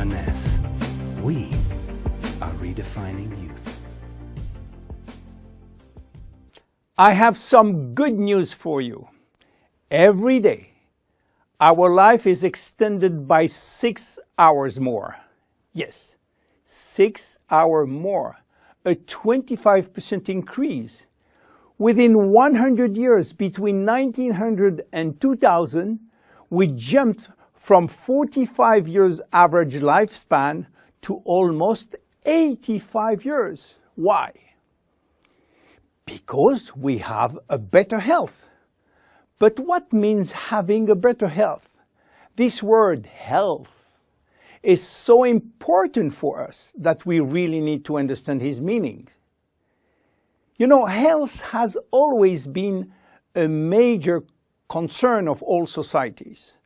Jeunesse. We are redefining youth. I have some good news for you. Every day, our life is extended by 6 hours more. Yes, 6 hours more, a 25% increase. Within 100 years, between 1900 and 2000, we jumped from 45 years average lifespan to almost 85 years. Why? Because we have a better health. But what means having a better health? This word health is so important for us that we really need to understand his meaning. You know, health has always been a major concern of all societies.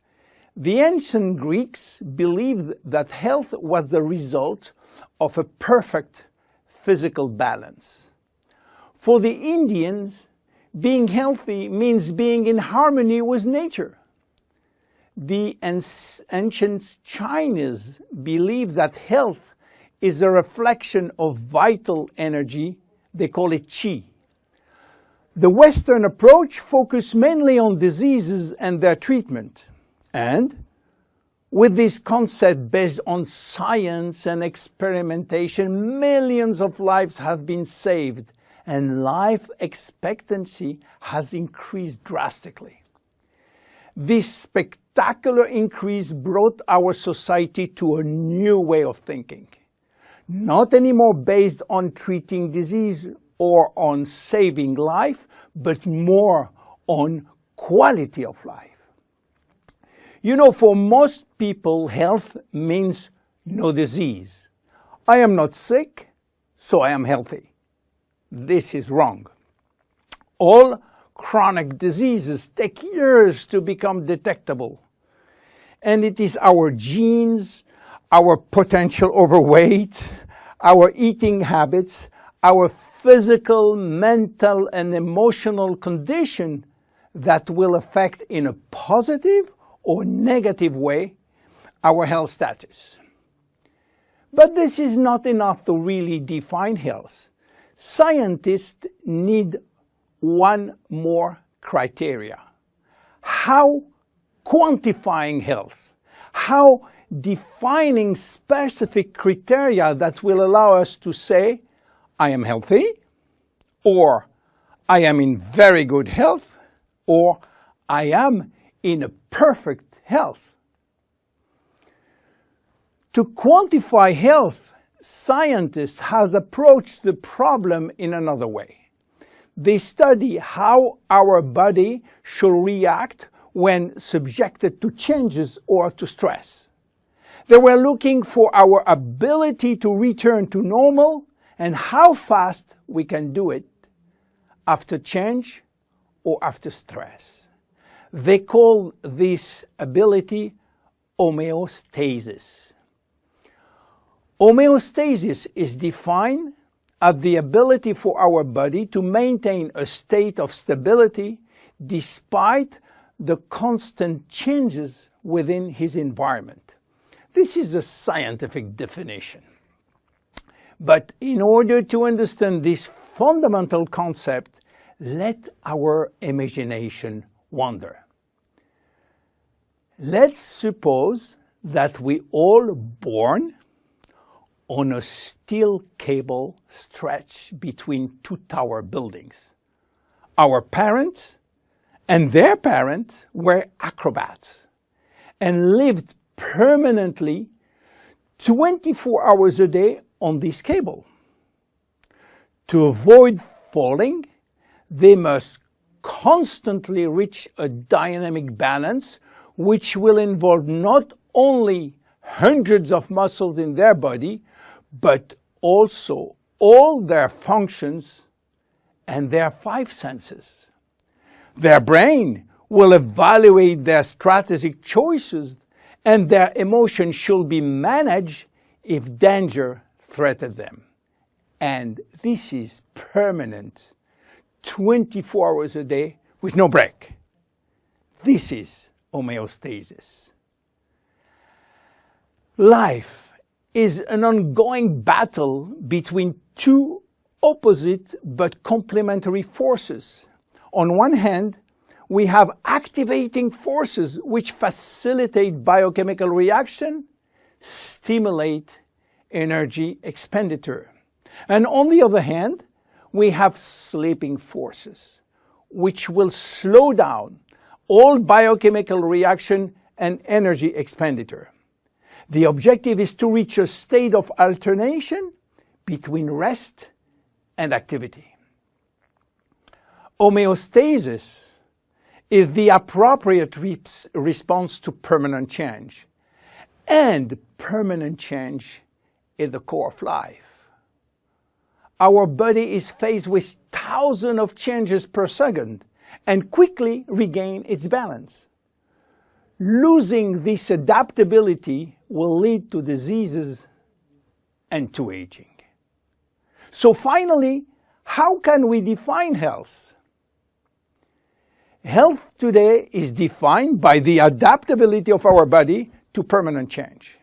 The ancient Greeks believed that health was the result of a perfect physical balance. For the Indians, being healthy means being in harmony with nature. The ancient Chinese believed that health is a reflection of vital energy. They call it qi. The Western approach focuses mainly on diseases and their treatment. And with this concept based on science and experimentation, millions of lives have been saved and life expectancy has increased drastically. This spectacular increase brought our society to a new way of thinking. Not anymore based on treating disease or on saving life, but more on quality of life. You know, for most people, health means no disease. I am not sick, so I am healthy. This is wrong. All chronic diseases take years to become detectable. And it is our genes, our potential overweight, our eating habits, our physical, mental, and emotional condition that will affect in a positive or negative way our health status. But this is not enough to really define health. Scientists need one more criteria. How quantifying health? How defining specific criteria that will allow us to say, I am healthy, or I am in very good health, or I am in a perfect health. To quantify health, scientists have approached the problem in another way. They study how our body should react when subjected to changes or to stress. They were looking for our ability to return to normal and how fast we can do it after change or after stress. They call this ability homeostasis. Homeostasis is defined as the ability for our body to maintain a state of stability despite the constant changes within his environment. This is a scientific definition. But in order to understand this fundamental concept, let our imagination wander. Let's suppose that we all born on a steel cable stretched between two tower buildings. Our parents and their parents were acrobats and lived permanently 24 hours a day on this cable. To avoid falling, they must constantly reach a dynamic balance, which will involve not only hundreds of muscles in their body, but also all their functions and their 5 senses. Their brain will evaluate their strategic choices, and their emotions should be managed if danger threatens them. And this is permanent, 24 hours a day with no break. This is homeostasis. Life is an ongoing battle between two opposite but complementary forces. On one hand, we have activating forces which facilitate biochemical reaction, stimulate energy expenditure. And on the other hand, we have sleeping forces which will slow down all biochemical reaction and energy expenditure. The objective is to reach a state of alternation between rest and activity. Homeostasis is the appropriate response to permanent change, and permanent change is the core of life. Our body is faced with thousands of changes per second and quickly regain its balance. Losing this adaptability will lead to diseases and to aging. So finally, how can we define health? Health today is defined by the adaptability of our body to permanent change.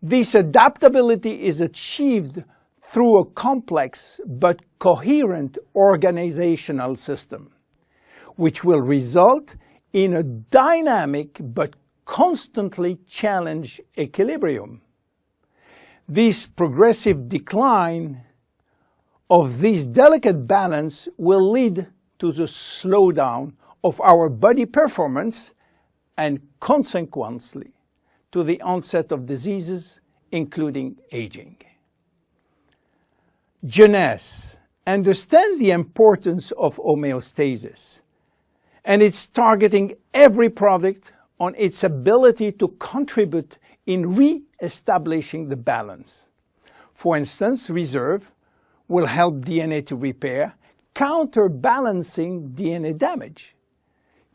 This adaptability is achieved through a complex but coherent organizational system, which will result in a dynamic but constantly challenged equilibrium. This progressive decline of this delicate balance will lead to the slowdown of our body performance and consequently to the onset of diseases, including aging. Jeunesse understands the importance of homeostasis, and it's targeting every product on its ability to contribute in re-establishing the balance. For instance, reserve will help DNA to repair, counterbalancing DNA damage.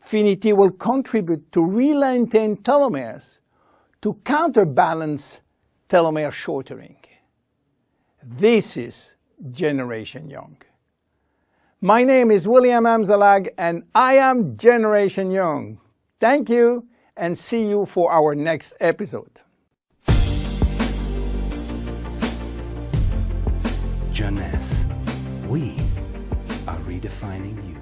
Finity will contribute to re-lengthen telomeres to counterbalance telomere shortening. This is Generation Young. My name is William Amzalag and I am Generation Young. Thank you and see you for our next episode. Jeunesse. We are redefining youth.